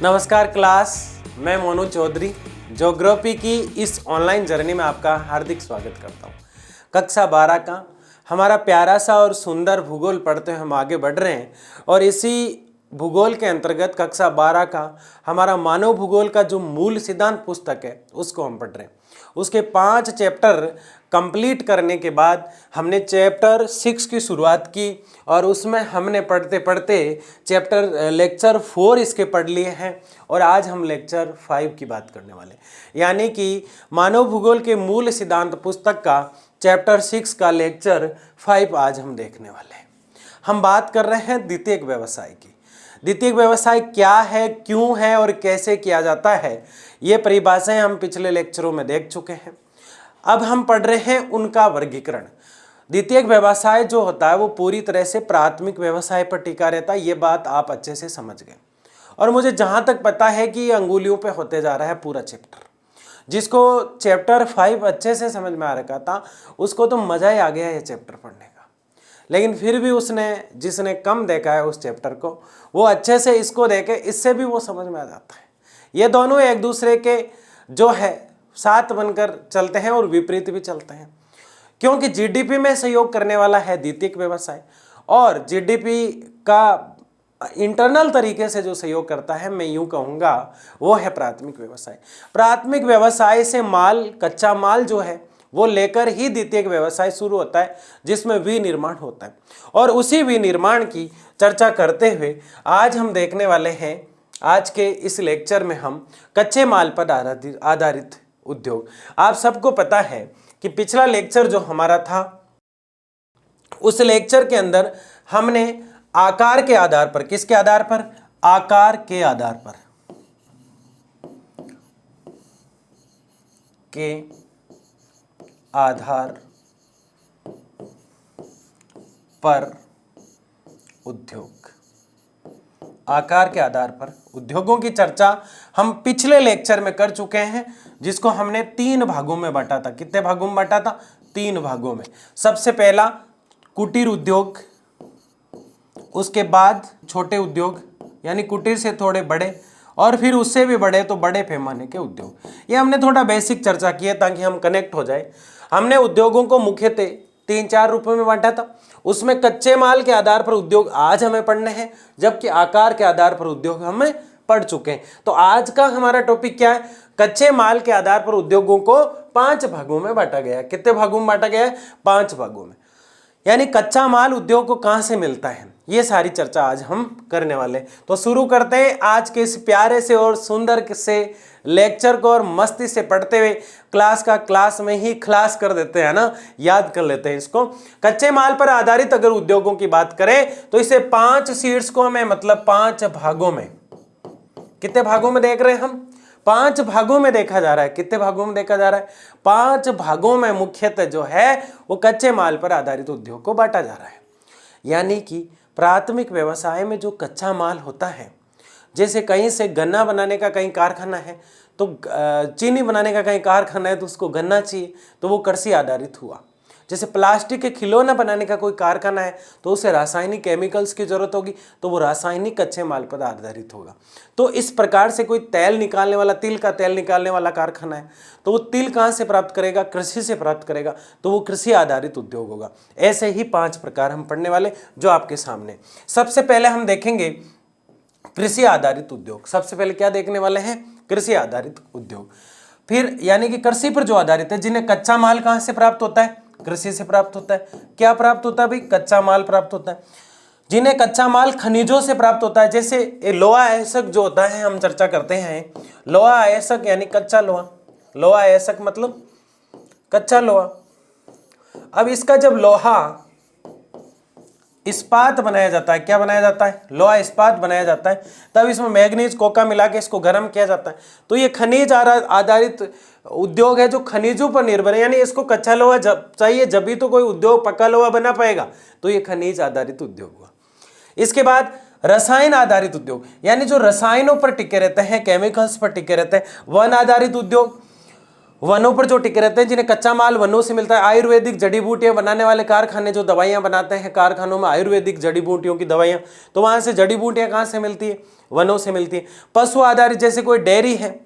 नमस्कार क्लास, मैं मोनू चौधरी ज्योग्राफी की इस ऑनलाइन जर्नी में आपका हार्दिक स्वागत करता हूँ। कक्षा 12 का हमारा प्यारा सा और सुंदर भूगोल पढ़ते हुए हम आगे बढ़ रहे हैं और इसी भूगोल के अंतर्गत कक्षा 12 का हमारा मानव भूगोल का जो मूल सिद्धांत पुस्तक है उसको हम पढ़ रहे हैं। उसके 5 चैप्टर कंप्लीट करने के बाद हमने चैप्टर 6 की शुरुआत की और उसमें हमने पढ़ते पढ़ते लेक्चर 4 इसके पढ़ लिए हैं और आज हम लेक्चर 5 की बात करने वाले हैं। यानी कि मानव भूगोल के मूल सिद्धांत पुस्तक का चैप्टर 6 का लेक्चर 5 आज हम देखने वाले हैं। हम बात कर रहे हैं द्वितीयक व्यवसाय की। द्वितीयक व्यवसाय क्या है, क्यों है और कैसे किया जाता है, ये परिभाषाएं हम पिछले लेक्चरों में देख चुके हैं। अब हम पढ़ रहे हैं उनका वर्गीकरण। द्वितीयक व्यवसाय जो होता है वो पूरी तरह से प्राथमिक व्यवसाय पर टिका रहता है, ये बात आप अच्छे से समझ गए। और मुझे जहाँ तक पता है कि ये अंगुलियों पे होते जा रहा है पूरा चैप्टर। जिसको चैप्टर 5 अच्छे से समझ में आ रखा था उसको तो मज़ा ही आ गया ये चैप्टर पढ़ने का। लेकिन फिर भी जिसने कम देखा है उस चैप्टर को, वो अच्छे से इसको देखे, इससे भी वो समझ में आ जाता है। ये दोनों एक दूसरे के जो है साथ बनकर चलते हैं और विपरीत भी चलते हैं, क्योंकि जीडीपी में सहयोग करने वाला है द्वितीयक व्यवसाय और जीडीपी का इंटरनल तरीके से जो सहयोग करता है, मैं यूं कहूँगा, वो है प्राथमिक व्यवसाय। प्राथमिक व्यवसाय से कच्चा माल जो है वो लेकर ही द्वितीयक व्यवसाय शुरू होता है, जिसमें विनिर्माण होता है। और उसी विनिर्माण की चर्चा करते हुए आज हम देखने वाले हैं, आज के इस लेक्चर में हम कच्चे माल पर आधारित उद्योग। आप सबको पता है कि पिछला लेक्चर जो हमारा था उस लेक्चर के अंदर हमने आकार के आधार पर, किसके आधार पर? आकार के आधार पर उद्योग, आकार के आधार पर उद्योगों की चर्चा हम पिछले लेक्चर में कर चुके हैं, जिसको हमने 3 भागों में बांटा था। कितने भागों में बांटा था? 3 भागों में। सबसे पहला कुटीर उद्योग, उसके बाद छोटे उद्योग यानी कुटीर से थोड़े बड़े, और फिर उससे भी बड़े तो बड़े पैमाने के उद्योग। ये हमने थोड़ा बेसिक चर्चा की है ताकि हम कनेक्ट हो जाए। हमने उद्योगों को मुख्यतः 3-4 रूपों में बांटा था। उसमें कच्चे माल के आधार पर उद्योग आज हमें पढ़ने हैं, जबकि आकार के आधार पर उद्योग हमें पढ़ चुके हैं। तो आज का हमारा टॉपिक क्या है? कच्चे माल के आधार पर उद्योगों को 5 भागों में बांटा गया है। कितने भागों में बांटा गया है? 5 भागों में। यानी कच्चा माल उद्योग को कहां से मिलता है, ये सारी चर्चा आज हम करने वाले। तो शुरू करते हैं आज के इस प्यारे से और सुंदर से लेक्चर को, और मस्ती से पढ़ते हुए क्लास में ही खलास कर देते हैं ना, याद कर लेते हैं इसको। कच्चे माल पर आधारित अगर उद्योगों की बात करें तो इसे 5 सीट्स को हमें, मतलब 5 भागों में, कितने भागों में देख रहे हैं हम? 5 भागों में देखा जा रहा है। कितने भागों में देखा जा रहा है? 5 भागों में मुख्यतः जो है वो कच्चे माल पर आधारित उद्योग को बांटा जा रहा है। यानी कि प्राथमिक व्यवसाय में जो कच्चा माल होता है, जैसे कहीं से गन्ना बनाने का कहीं कारखाना है, तो चीनी बनाने का कहीं कारखाना है तो उसको गन्ना चाहिए, तो वो कृषि आधारित हुआ। जैसे प्लास्टिक के खिलौना बनाने का कोई कारखाना है तो उसे रासायनिक केमिकल्स की जरूरत होगी, तो वो रासायनिक कच्चे माल पर आधारित होगा। तो इस प्रकार से कोई तेल निकालने वाला, तिल का तेल निकालने वाला कारखाना है, तो वो तिल कहाँ से प्राप्त करेगा? कृषि से प्राप्त करेगा, तो वो कृषि आधारित उद्योग होगा। ऐसे ही 5 प्रकार हम पढ़ने वाले जो आपके सामने। सबसे पहले हम देखेंगे कृषि आधारित उद्योग। सबसे पहले क्या देखने वाले हैं? कृषि आधारित उद्योग। फिर यानी कि कृषि पर जो आधारित है, जिन्हें कच्चा माल कहाँ से प्राप्त होता है? कृषि से प्राप्त होता है। क्या प्राप्त होता है भाई? कच्चा माल प्राप्त होता है। जिन्हें कच्चा माल खनिजों से प्राप्त होता है, जैसे लोहा अयस्क जो होता है, हम चर्चा करते हैं लोहा अयस्क यानी कच्चा लोहा। लोहा अयस्क मतलब कच्चा लोहा। अब इसका जब लोहा इस्पात बनाया जाता है, क्या बनाया जाता है? लोहा इस्पात बनाया जाता है, तब इसमें मैग्नीज कोका मिला के इसको गर्म किया जाता है। तो ये खनिज आधारित उद्योग है जो खनिजों पर निर्भर है। यानी इसको कच्चा लोहा जब चाहिए, जब भी तो कोई उद्योग पक्का लोहा बना पाएगा, तो ये खनिज आधारित उद्योग हुआ। इसके बाद रसायन आधारित उद्योग, यानी जो रसायनों पर टिके रहते हैं, केमिकल्स पर टिके रहते हैं, वन आधारित उद्योग। वनों पर जो टिके रहते हैं, जिन्हें कच्चा माल वनों से मिलता है। आयुर्वेदिक जड़ी बूटियां बनाने वाले कारखाने जो दवाइयां बनाते हैं, कारखानों में आयुर्वेदिक जड़ी बूटियों की दवाइयां, तो वहां से जड़ी बूटियां कहां से मिलती है? वनों से मिलती है। पशु आधारित जैसे कोई डेयरी है,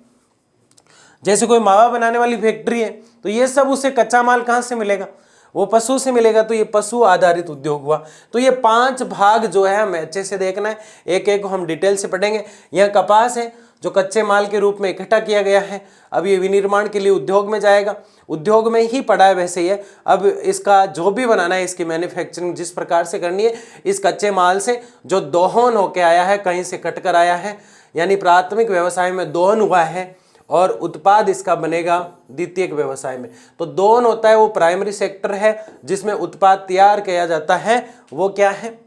जैसे कोई मावा बनाने वाली फैक्ट्री है, तो ये सब उसे कच्चा माल कहां से मिलेगा? वो पशु से मिलेगा। तो ये पशु आधारित उद्योग हुआ। तो ये 5 भाग जो है हमें अच्छे से देखना है, एक एक को हम डिटेल से पढ़ेंगे। यह कपास है जो कच्चे माल के रूप में इकट्ठा किया गया है, अब ये विनिर्माण के लिए उद्योग में जाएगा। उद्योग में ही पड़ा है वैसे ये, अब इसका जो भी बनाना है, इसकी मैन्युफैक्चरिंग जिस प्रकार से करनी है, इस कच्चे माल से जो दोहन होके आया है, कहीं से कट कर आया है, यानी प्राथमिक व्यवसाय में दोहन हुआ है और उत्पाद इसका बनेगा द्वितीयक व्यवसाय में। तो दोहन होता है वो प्राइमरी सेक्टर है जिसमें उत्पाद तैयार किया जाता है, वो क्या है?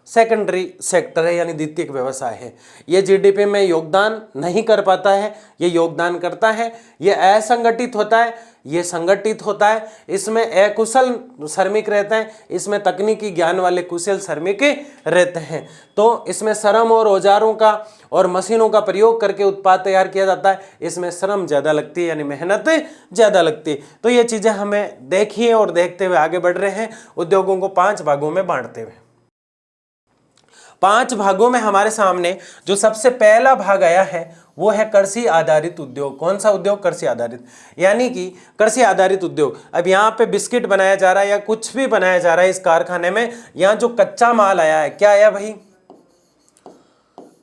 सेकेंडरी सेक्टर है, यानी द्वितीयक व्यवसाय है। ये जीडीपी में योगदान नहीं कर पाता है, ये योगदान करता है। ये असंगठित होता है, ये संगठित होता है। इसमें अकुशल श्रमिक रहते हैं, इसमें तकनीकी ज्ञान वाले कुशल श्रमिक रहते हैं। तो इसमें श्रम और औजारों का और मशीनों का प्रयोग करके उत्पाद तैयार किया जाता है। इसमें श्रम ज़्यादा लगती है, यानी मेहनत ज़्यादा लगती है। तो ये चीज़ें हमें देखिए और देखते हुए आगे बढ़ रहे हैं, उद्योगों को 5 भागों में बांटते हुए। 5 भागों में हमारे सामने जो सबसे पहला भाग आया है वो है कृषि आधारित उद्योग। कौन सा उद्योग? कृषि आधारित, यानी कि कृषि आधारित उद्योग। अब यहाँ पे बिस्किट बनाया जा रहा है या कुछ भी बनाया जा रहा है इस कारखाने में, यहाँ जो कच्चा माल आया है, क्या आया भाई?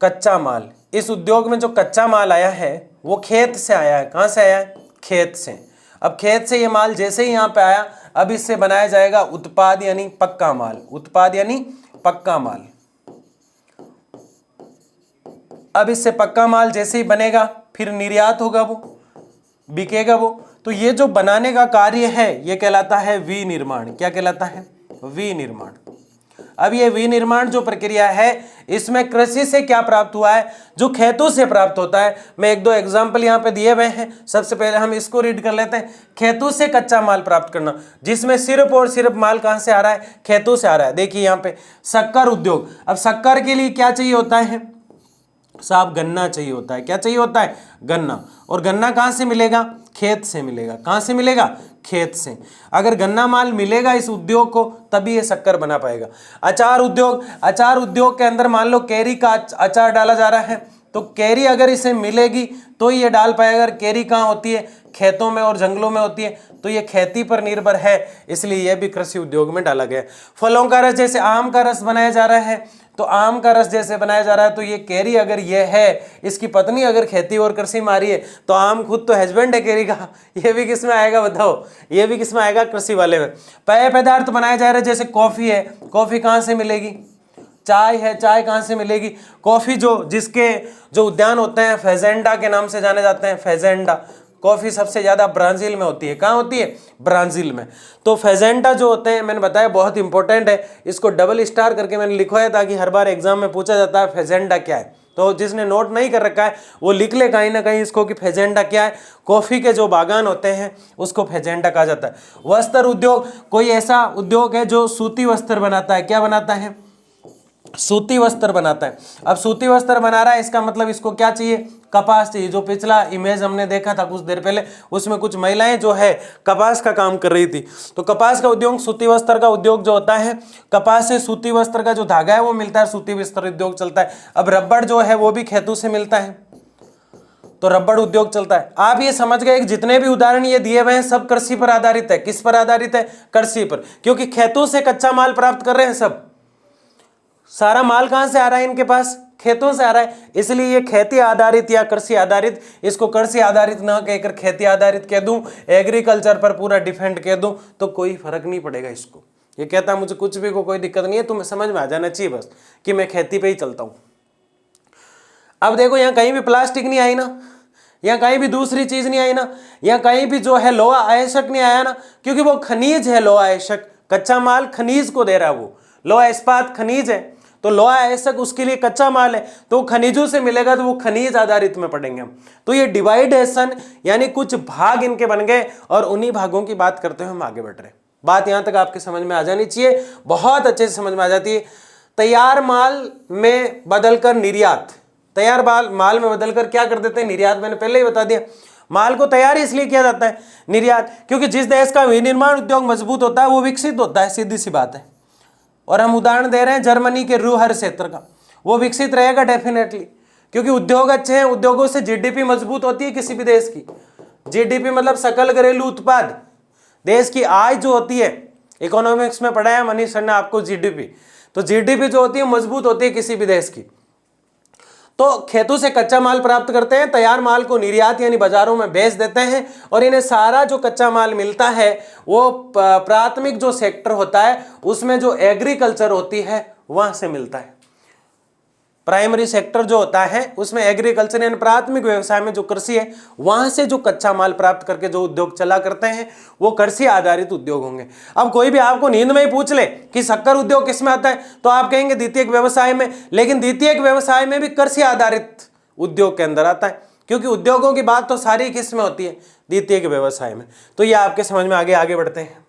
कच्चा माल। इस उद्योग में जो कच्चा माल आया है वो खेत से आया है। कहाँ से आया है? खेत से। अब खेत से ये माल जैसे ही यहाँ पे आया, अब इससे बनाया जाएगा उत्पाद यानी पक्का माल। उत्पाद यानी पक्का माल। अब इससे पक्का माल जैसे ही बनेगा फिर निर्यात होगा, वो बिकेगा वो। तो ये जो बनाने का कार्य है ये कहलाता है विनिर्माण। क्या कहलाता है? विनिर्माण। अब ये विनिर्माण जो प्रक्रिया है, इसमें कृषि से क्या प्राप्त हुआ है? जो खेतों से प्राप्त होता है। मैं 1-2 एग्जाम्पल यहाँ पे दिए हुए हैं। सबसे पहले हम इसको रीड कर लेते हैं। खेतों से कच्चा माल प्राप्त करना, जिसमें सिर्फ और सिर्फ माल कहाँ से आ रहा है? खेतों से आ रहा है। देखिए यहाँ पे शक्कर उद्योग। अब शक्कर के लिए क्या चाहिए होता है साहब? गन्ना चाहिए होता है। क्या चाहिए होता है? गन्ना। और गन्ना कहाँ से मिलेगा? खेत से मिलेगा। कहाँ से मिलेगा? खेत से। अगर गन्ना माल मिलेगा इस उद्योग को तभी ये शक्कर बना पाएगा। अचार उद्योग। अचार उद्योग के अंदर मान लो कैरी का अचार डाला जा रहा है, तो कैरी अगर इसे मिलेगी तो ये डाल पाएगा। अगर कैरी कहाँ होती है? खेतों में और जंगलों में होती है, तो ये खेती पर निर्भर है, इसलिए यह भी कृषि उद्योग में डाला गया। फलों का रस, जैसे आम का रस बनाया जा रहा है, तो आम का रस जैसे बनाया जा रहा है, तो ये कैरी अगर ये है, इसकी पत्नी अगर खेती और कृषि में आ रही है, तो आम खुद तो हस्बैंड है कैरी का, ये भी किस में आएगा बताओ? ये भी किस में आएगा? कृषि वाले में। पेय पदार्थ बनाया जा रहा है, जैसे कॉफी है, कॉफी कहाँ से मिलेगी? चाय है, चाय कहाँ से मिलेगी? कॉफी जिसके जो उद्यान होते हैं फेजेंडा के नाम से जाने जाते हैं, फेजेंडा। कॉफी सबसे ज्यादा ब्राजील में होती है। कहाँ होती है? ब्राजील में। तो फेजेंडा जो होते हैं, मैंने बताया बहुत इंपॉर्टेंट है, इसको डबल स्टार करके मैंने लिखवाया ताकि हर बार एग्जाम में पूछा जाता है फेजेंडा क्या है। तो जिसने नोट नहीं कर रखा है वो लिख ले कहीं ना कहीं इसको कि फेजेंडा क्या है। कॉफी के जो बागान होते हैं उसको फेजेंडा कहा जाता है। वस्त्र उद्योग, कोई ऐसा उद्योग है जो सूती वस्त्र बनाता है। क्या बनाता है? सूती वस्त्र बनाता है। अब सूती वस्त्र बना रहा है, इसका मतलब इसको क्या चाहिए? कपास चाहिए। जो पिछला इमेज हमने देखा था कुछ देर पहले, उसमें कुछ महिलाएं जो है कपास का काम कर रही थी। तो कपास का उद्योग, सूती वस्त्र का उद्योग जो होता है, कपास से सूती वस्त्र का जो धागा है वो मिलता है, सूती वस्त्र उद्योग चलता है। अब रबड़ जो है वो भी खेतों से मिलता है, तो रबड़ उद्योग चलता है। आप ये समझ गए कि जितने भी उदाहरण ये दिए हुए हैं सब कृषि पर आधारित है। किस पर आधारित है? कृषि पर, क्योंकि खेतों से कच्चा माल प्राप्त कर रहे हैं सब। सारा माल कहां से आ रहा है इनके पास? खेतों से आ रहा है। इसलिए ये खेती आधारित या कृषि आधारित, इसको कृषि आधारित ना कहकर खेती आधारित कह दूं, एग्रीकल्चर पर पूरा डिपेंड कह दूं, तो कोई फर्क नहीं पड़ेगा इसको। ये कहता मुझे कुछ भी को कोई दिक्कत नहीं है, तुम्हें समझ में आ जाना चाहिए बस कि मैं खेती पे ही चलता हूं। अब देखो यहाँ कहीं भी प्लास्टिक नहीं आई ना, यहाँ कहीं भी दूसरी चीज नहीं आई ना, यहाँ कहीं भी जो है लोहा आयशक नहीं आया ना, क्योंकि वो खनिज है। लोहा आयशक कच्चा माल खनिज को दे रहा है, वो लोहा इस्पात खनिज है, तो लोहा आयशक उसके लिए कच्चा माल है, तो खनिजों से मिलेगा, तो वो खनिज आधारित में पढ़ेंगे हम। तो ये डिवाइडेशन यानी कुछ भाग इनके बन गए और उन्हीं भागों की बात करते हुए हम आगे बढ़ रहे। बात यहां तक आपके समझ में आ जानी चाहिए, बहुत अच्छे से समझ में आ जाती है। तैयार माल में बदलकर निर्यात, तैयार माल में बदलकर क्या कर देते हैं? निर्यात। मैंने पहले ही बता दिया। माल को तैयार इसलिए किया जाता है निर्यात, क्योंकि जिस देश का विनिर्माण उद्योग मजबूत होता है वो विकसित होता है, सीधी सी बात है। और हम उदाहरण दे रहे हैं जर्मनी के रूहर क्षेत्र का, वो विकसित रहेगा डेफिनेटली, क्योंकि उद्योग अच्छे हैं। उद्योगों से जीडीपी मजबूत होती है किसी भी देश की। जीडीपी मतलब सकल घरेलू उत्पाद, देश की आय जो होती है। इकोनॉमिक्स में पढ़ा है मनीष सर ने आपको जीडीपी, तो जीडीपी जो होती है मजबूत होती है किसी भी देश की। तो खेतों से कच्चा माल प्राप्त करते हैं, तैयार माल को निर्यात यानी बाजारों में बेच देते हैं, और इन्हें सारा जो कच्चा माल मिलता है वो प्राथमिक जो सेक्टर होता है उसमें जो एग्रीकल्चर होती है वहां से मिलता है। प्राइमरी सेक्टर जो होता है उसमें एग्रीकल्चर यानी प्राथमिक व्यवसाय में जो कृषि है वहां से जो कच्चा माल प्राप्त करके जो उद्योग चला करते हैं वो कृषि आधारित उद्योग होंगे। अब कोई भी आपको नींद में ही पूछ ले कि शक्कर उद्योग किस में आता है तो आप कहेंगे द्वितीयक व्यवसाय में, लेकिन द्वितीयक व्यवसाय में भी कृषि आधारित उद्योग के अंदर आता है, क्योंकि उद्योगों की बात तो सारी किस में होती है, द्वितीयक व्यवसाय में। तो ये आपके समझ में आगे बढ़ते हैं।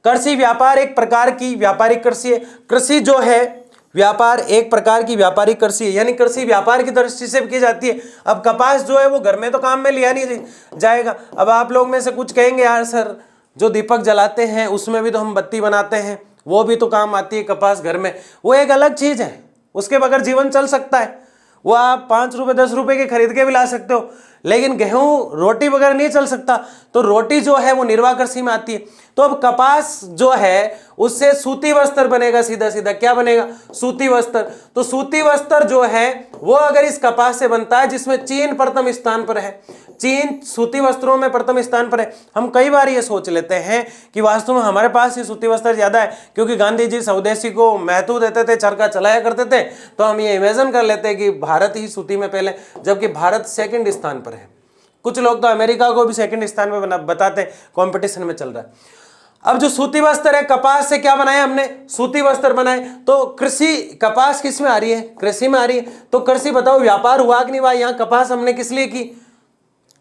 कृषि व्यापार एक प्रकार की व्यापारिक कृषि है। कृषि जो है व्यापार एक प्रकार की व्यापारिक कृषि है, यानी कृषि व्यापार की दृष्टि से की जाती है। अब कपास जो है वो घर में तो काम में लिया नहीं जाएगा। अब आप लोग में से कुछ कहेंगे यार सर जो दीपक जलाते हैं उसमें भी तो हम बत्ती बनाते हैं, वो भी तो काम आती है कपास घर में, वो एक अलग चीज है, उसके बगैर जीवन चल सकता है, वो आप 5 रुपए 10 रुपए के खरीद के भी ला सकते हो, लेकिन गेहूं रोटी वगैरह नहीं चल सकता। तो रोटी जो है वो निर्वाह कृषि में आती है। तो अब कपास जो है उससे सूती वस्त्र बनेगा, सीधा सीधा क्या बनेगा, सूती वस्त्र। तो सूती वस्त्र जो है वो अगर इस कपास से बनता है जिसमें चीन प्रथम स्थान पर है, चीन सूती वस्त्रों में प्रथम स्थान पर है। हम कई बार ये सोच लेते हैं कि वास्तव में हमारे पास ही सूती वस्त्र ज्यादा है, क्योंकि गांधी जी स्वदेशी को महत्व देते थे, चरखा चलाया करते थे, तो हम ये इमेजिन कर लेते हैं कि भारत ही सूती में पहले, जबकि भारत सेकंड स्थान पर है। कुछ लोग तो अमेरिका को भी सेकंड स्थान में बताते हैं, कंपटीशन में चल रहा है। अब जो सूती वस्त्र है, कपास से क्या बनाया हमने, सूती वस्त्र बनाए। तो कृषि कपास किस में आ रही है, कृषि में आ रही है। तो कृषि बताओ व्यापार हुआ कि नहीं हुआ, यहाँ कपास हमने किस लिए की,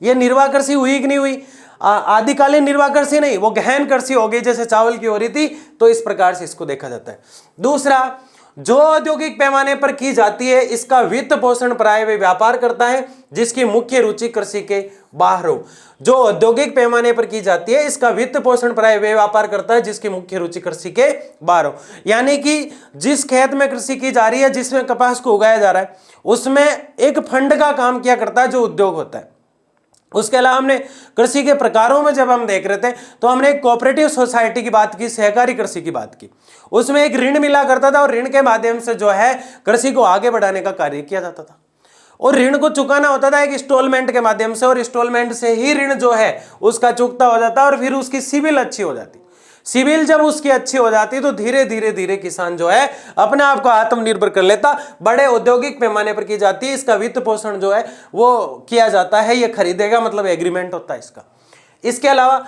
ये निर्वाह कृषि हुई कि नहीं हुई, आदिकालीन निर्वाह कृषि नहीं, वो गहन कृषि हो गई जैसे चावल की हो रही थी। तो इस प्रकार से इसको देखा जाता है। दूसरा, जो औद्योगिक पैमाने पर की जाती है इसका वित्त पोषण प्राय वे व्यापार करता है जिसकी मुख्य रुचि कृषि के बाहर हो। जो औद्योगिक पैमाने पर की जाती है इसका वित्त पोषण प्राय वे व्यापार करता है जिसकी मुख्य रुचि कृषि के बाहर हो। यानी कि जिस खेत में कृषि की जा रही है, जिसमें कपास को उगाया जा रहा है, उसमें एक फंड का काम किया करता है जो उद्योग होता है। उसके अलावा हमने कृषि के प्रकारों में जब हम देख रहे थे तो हमने एक कोऑपरेटिव सोसाइटी की बात की, सहकारी कृषि की बात की। उसमें एक ऋण मिला करता था और ऋण के माध्यम से जो है कृषि को आगे बढ़ाने का कार्य किया जाता था, और ऋण को चुकाना होता था एक इंस्टॉलमेंट के माध्यम से, और इंस्टॉलमेंट से ही ऋण जो है उसका चुकता हो जाता और फिर उसकी सिविल अच्छी हो जाती। सिविल जब उसकी अच्छी हो जाती तो धीरे धीरे धीरे किसान जो है अपने आप को आत्मनिर्भर कर लेता। बड़े औद्योगिक पैमाने पर की जाती है, इसका वित्त पोषण जो है वो किया जाता है, ये खरीदेगा मतलब एग्रीमेंट होता है इसका। इसके अलावा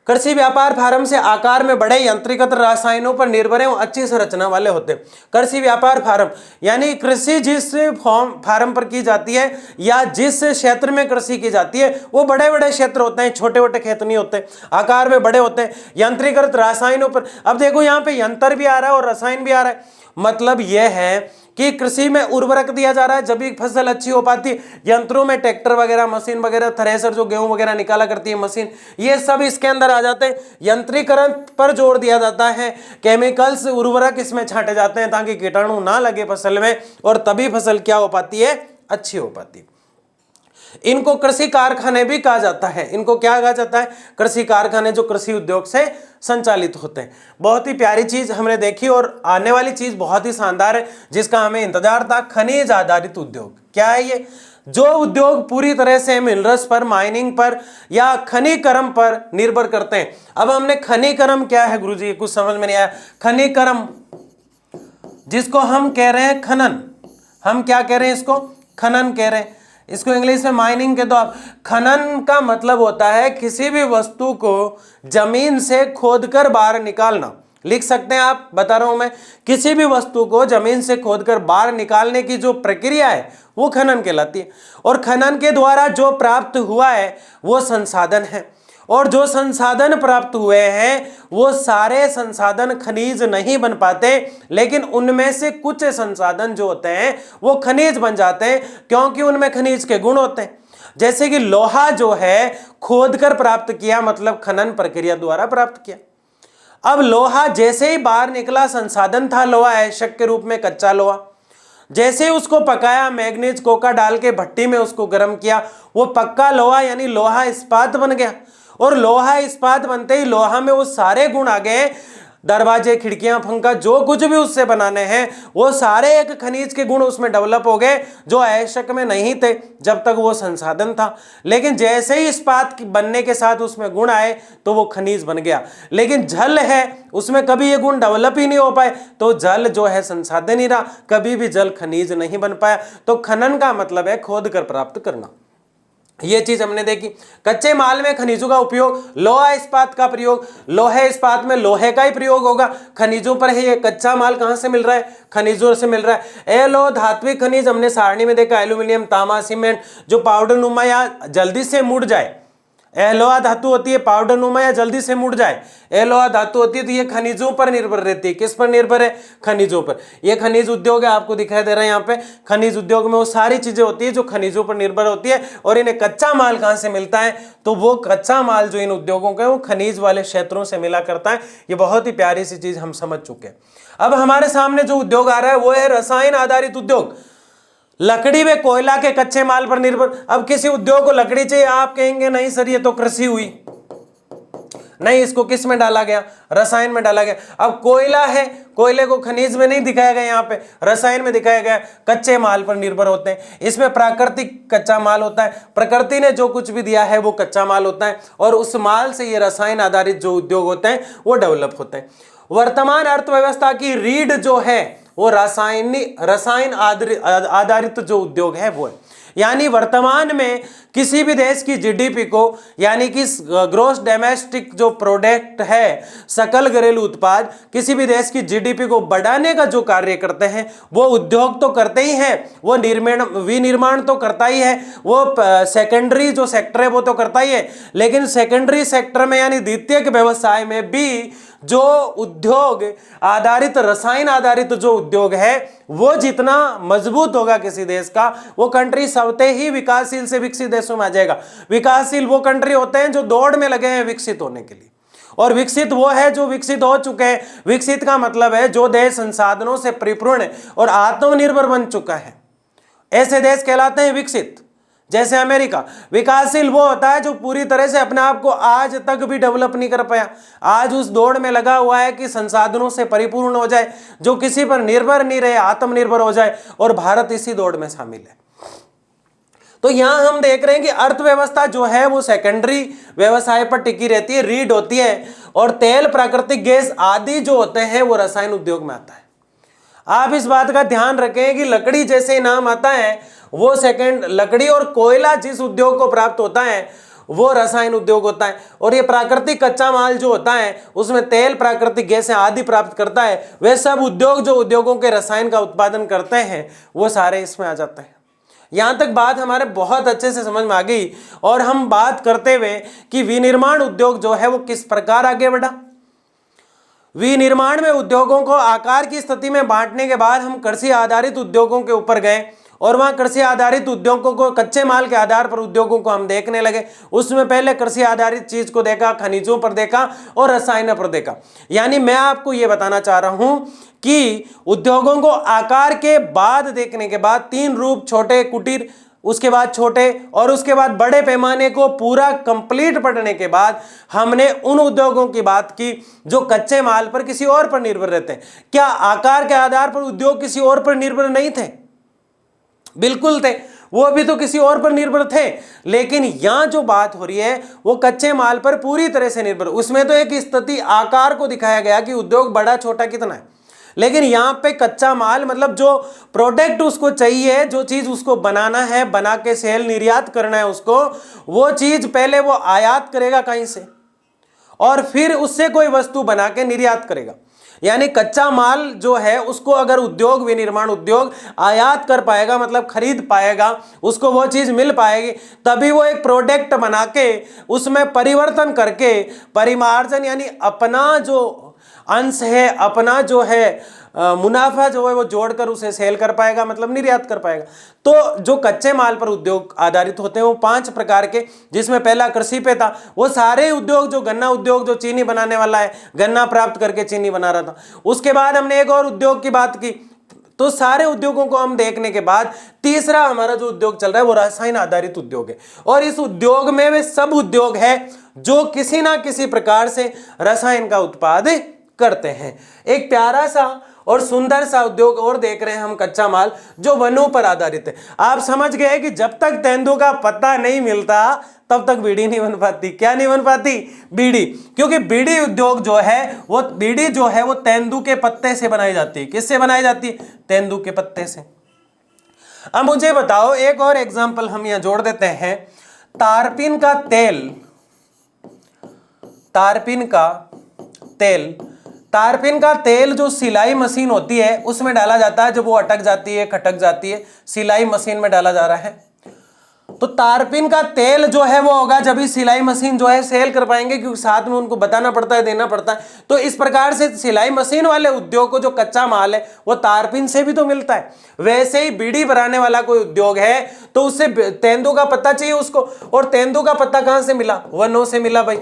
कृषि व्यापार फार्म से आकार में बड़े यंत्रीकृत रसायनों पर निर्भर एवं अच्छी संरचना वाले होते हैं। कृषि व्यापार फार्म यानी कृषि जिस फार्म पर की जाती है या जिस क्षेत्र में कृषि की जाती है वो बड़े बड़े क्षेत्र होते हैं, छोटे छोटे खेत नहीं होते, आकार में बड़े होते हैं। यंत्रीकृत रसायनों पर, अब देखो यहाँ पे यंत्र भी आ रहा है और रसायन भी आ रहा है, मतलब यह है कि कृषि में उर्वरक दिया जा रहा है जब भी फसल अच्छी हो पाती है। यंत्रों में ट्रैक्टर वगैरह, मशीन वगैरह, थ्रेसर जो गेहूं वगैरह निकाला करती है मशीन, ये सब इसके अंदर आ जाते हैं। यंत्रीकरण पर जोर दिया जाता है, केमिकल्स उर्वरक इसमें छांटे जाते हैं ताकि कीटाणु ना लगे फसल में, और तभी फसल क्या हो पाती है, अच्छी हो पाती है। इनको कृषि कारखाने भी कहा जाता है। इनको क्या कहा जाता है, कृषि कारखाने, जो कृषि उद्योग से संचालित होते हैं। बहुत ही प्यारी चीज हमने देखी, और आने वाली चीज बहुत ही शानदार है जिसका हमें इंतजार था, खनिज आधारित उद्योग। क्या है ये, जो उद्योग पूरी तरह से मिनरल्स पर, माइनिंग पर या खनिकर्म पर निर्भर करते हैं। अब हमने खनिकर्म क्या है गुरुजी, कुछ समझ में नहीं आया। खनिकर्म जिसको हम कह रहे हैं खनन, हम क्या कह रहे हैं, इसको खनन कह रहे हैं, इसको इंग्लिश में माइनिंग के। तो आप खनन का मतलब होता है किसी भी वस्तु को जमीन से खोदकर बाहर निकालना। लिख सकते हैं आप, बता रहा हूं मैं, किसी भी वस्तु को जमीन से खोदकर बाहर निकालने की जो प्रक्रिया है वो खनन कहलाती है। और खनन के द्वारा जो प्राप्त हुआ है वो संसाधन है, और जो संसाधन प्राप्त हुए हैं वो सारे संसाधन खनिज नहीं बन पाते, लेकिन उनमें से कुछ संसाधन जो होते हैं वो खनिज बन जाते हैं, क्योंकि उनमें खनिज के गुण होते हैं। जैसे कि लोहा जो है खोद कर प्राप्त किया, मतलब खनन प्रक्रिया द्वारा प्राप्त किया। अब लोहा जैसे ही बाहर निकला, संसाधन था लोहा आवश्यक के रूप में, कच्चा लोहा, जैसे ही उसको पकाया, मैग्नीज कोका डाल के भट्टी में उसको गर्म किया, वो पक्का लोहा यानी लोहा इस्पात बन गया। और लोहा इस्पात बनते ही लोहा में वो सारे गुण आ गए, दरवाजे, खिड़कियां, पंखा, जो कुछ भी उससे बनाने हैं वो सारे एक खनिज के गुण उसमें डेवलप हो गए जो आवश्यक में नहीं थे जब तक वो संसाधन था। लेकिन जैसे ही इस्पात बनने के साथ उसमें गुण आए तो वो खनिज बन गया। लेकिन जल है, उसमें कभी ये गुण डेवलप ही नहीं हो पाए, तो जल जो है संसाधन ही रहा, कभी भी जल खनिज नहीं बन पाया। तो खनन का मतलब है खोद कर प्राप्त करना। ये चीज हमने देखी। कच्चे माल में खनिजों का उपयोग, लोहा इस्पात का प्रयोग, लोहे इस्पात में लोहे का ही प्रयोग होगा, खनिजों पर है। ये कच्चा माल कहां से मिल रहा है? खनिजों से मिल रहा है। एलो धात्विक खनिज हमने सारणी में देखा, एल्यूमिनियम, तांबा, सीमेंट, जो पाउडर नुमा या जल्दी से मुड़ जाए। एलोहा धातु होती है पाउडर नुमा या जल्दी से मुड़ जाए, एलोहा धातु होती है, तो ये खनिजों पर निर्भर रहती है। किस पर निर्भर है? खनिजों पर। ये खनिज उद्योग है, आपको दिखाई दे रहा है यहाँ पे। खनिज उद्योग में वो सारी चीजें होती है जो खनिजों पर निर्भर होती है। और इन्हें कच्चा माल कहाँ से मिलता है? तो वो कच्चा माल जो इन उद्योगों का है वो खनिज वाले क्षेत्रों से मिला करता है। ये बहुत ही प्यारी सी चीज हम समझ चुके हैं। अब हमारे सामने जो उद्योग आ रहा है वो है रसायन आधारित उद्योग। लकड़ी व कोयला के कच्चे माल पर निर्भर। अब किसी उद्योग को लकड़ी चाहिए, आप कहेंगे नहीं सर ये तो कृषि हुई, नहीं, इसको किस में डाला गया? रसायन में डाला गया। अब कोयला है, कोयले को खनिज में नहीं दिखाया गया, यहाँ पे रसायन में दिखाया गया। कच्चे माल पर निर्भर होते हैं। इसमें प्राकृतिक कच्चा माल होता है, प्रकृति ने जो कुछ भी दिया है वो कच्चा माल होता है, और उस माल से ये रसायन आधारित जो उद्योग होते हैं वो डेवलप होते हैं। वर्तमान अर्थव्यवस्था की रीढ़ जो है वो रसायन आधारित जो उद्योग है वो है। यानी वर्तमान में किसी भी देश की जीडीपी को, यानी कि ग्रोस डोमेस्टिक जो प्रोडक्ट है, सकल घरेलू उत्पाद, किसी भी देश की जीडीपी को बढ़ाने का जो कार्य करते हैं वो उद्योग तो करते ही हैं, वो विनिर्माण तो करता ही है, वो सेकेंडरी जो सेक्टर है वो तो करता ही है। लेकिन सेकेंडरी सेक्टर में यानी द्वितीयक व्यवसाय में भी जो उद्योग आधारित, रसायन आधारित जो उद्योग है वो जितना मजबूत होगा किसी देश का, वो कंट्री सबते ही विकासशील से विकसित देशों में आ जाएगा। विकासशील वो कंट्री होते हैं जो दौड़ में लगे हैं विकसित होने के लिए, और विकसित वो है जो विकसित हो चुके हैं। विकसित का मतलब है जो देश संसाधनों से परिपूर्ण और आत्मनिर्भर बन चुका है, ऐसे देश कहलाते हैं विकसित। जैसे अमेरिका। विकासशील वो होता है जो पूरी तरह से अपने आप को आज तक भी डेवलप नहीं कर पाया, आज उस दौड़ में लगा हुआ है कि संसाधनों से परिपूर्ण हो जाए, जो किसी पर निर्भर नहीं रहे, आत्मनिर्भर हो जाए, और भारत इसी दौड़ में शामिल है। तो यहां हम देख रहे हैं कि अर्थव्यवस्था जो है वो सेकेंडरी व्यवसाय पर टिकी रहती है, रीढ़ होती है, और तेल, प्राकृतिक गैस आदि जो होते हैं वो रसायन उद्योग में आता है। आप इस बात का ध्यान रखें कि लकड़ी जैसे नाम आता है वो सेकंड, लकड़ी और कोयला जिस उद्योग को प्राप्त होता है वो रसायन उद्योग होता है, और ये प्राकृतिक कच्चा माल जो होता है उसमें तेल, प्राकृतिक गैसें आदि प्राप्त करता है। वे सब उद्योग जो उद्योगों के रसायन का उत्पादन करते हैं वो सारे इसमें आ जाते हैं। यहां तक बात हमारे बहुत अच्छे से समझ में आ गई। और हम बात करते हुए कि विनिर्माण उद्योग जो है वो किस प्रकार आगे बढ़ा। विनिर्माण में उद्योगों को आकार की स्थिति में बांटने के बाद हम कृषि आधारित उद्योगों के ऊपर गए, और वहां कृषि आधारित उद्योगों को, कच्चे माल के आधार पर उद्योगों को हम देखने लगे। उसमें पहले कृषि आधारित चीज को देखा, खनिजों पर देखा और रसायनों पर देखा। यानी मैं आपको यह बताना चाह रहा हूं कि उद्योगों को आकार के बाद देखने के बाद, तीन रूप, छोटे, कुटीर, उसके बाद छोटे, और उसके बाद बड़े पैमाने को पूरा कंप्लीट पढ़ने के बाद हमने उन उद्योगों की बात की जो कच्चे माल पर किसी और पर निर्भर रहते हैं। क्या आकार के आधार पर उद्योग किसी और पर निर्भर नहीं थे? बिल्कुल थे, वो भी तो किसी और पर निर्भर थे। लेकिन यहां जो बात हो रही है वो कच्चे माल पर पूरी तरह से निर्भर। उसमें तो एक स्थिति आकार को दिखाया गया कि उद्योग बड़ा छोटा कितना है, लेकिन यहां पे कच्चा माल मतलब जो प्रोडक्ट उसको चाहिए, जो चीज उसको बनाना है, बना के सेल निर्यात करना है उसको, वो चीज पहले वो आयात करेगा कहीं से, और फिर उससे कोई वस्तु बना के निर्यात करेगा। यानी कच्चा माल जो है उसको अगर उद्योग, विनिर्माण उद्योग आयात कर पाएगा, मतलब खरीद पाएगा, उसको वो चीज मिल पाएगी, तभी वो एक प्रोडक्ट बना के उसमें परिवर्तन करके परिमार्जन, यानी अपना जो अंश है, अपना जो है मुनाफा जो है वो जोड़कर उसे सेल कर पाएगा, मतलब निर्यात कर पाएगा। तो जो कच्चे माल पर उद्योग आधारित होते हैं वो 5 प्रकार के, जिसमें पहला कृषि पे था। वो सारे उद्योग, जो गन्ना उद्योग जो चीनी बनाने वाला है, गन्ना प्राप्त करके चीनी बना रहा था। उसके बाद हमने एक और उद्योग की बात की। तो सारे उद्योगों को हम देखने के बाद तीसरा हमारा जो उद्योग चल रहा है वो रसायन आधारित उद्योग है। और इस उद्योग में वे सब उद्योग है जो किसी ना किसी प्रकार से रसायन का उत्पादन करते हैं। एक प्यारा सा और सुंदर सा उद्योग और देख रहे हैं हम, कच्चा माल, जो वनों पर आधारित है। आप समझ गए कि जब तक तेंदुआ का पत्ता नहीं मिलता तब तक बीड़ी नहीं बन पाती। क्या नहीं बन पाती? बीड़ी। क्योंकि बीड़ी उद्योग जो है वो, बीड़ी जो है वो तेंदुआ के पत्ते से बनाई जाती है। किससे बनाई जाती है? तेंदुआ के पत्ते से। अब मुझे बताओ, एक और एग्जांपल हम यहां जोड़ देते हैं। तारपीन का तेल, तारपीन का तेल, तारपीन का तेल जो सिलाई मशीन होती है उसमें डाला जाता है। जब वो अटक जाती है, खटक जाती है, सिलाई मशीन में डाला जा रहा है। तो तारपीन का तेल जो है वो होगा जब ही सिलाई मशीन जो है सेल कर पाएंगे, क्योंकि साथ में उनको बताना पड़ता है, देना पड़ता है। तो इस प्रकार से सिलाई मशीन वाले उद्योग को जो कच्चा माल है वो तारपीन से भी तो मिलता है। वैसे ही बीड़ी बनाने वाला कोई उद्योग है तो उससे तेंदुआ का पत्ता चाहिए उसको। और तेंदुआ का पत्ता कहां से मिला? वनों से मिला भाई।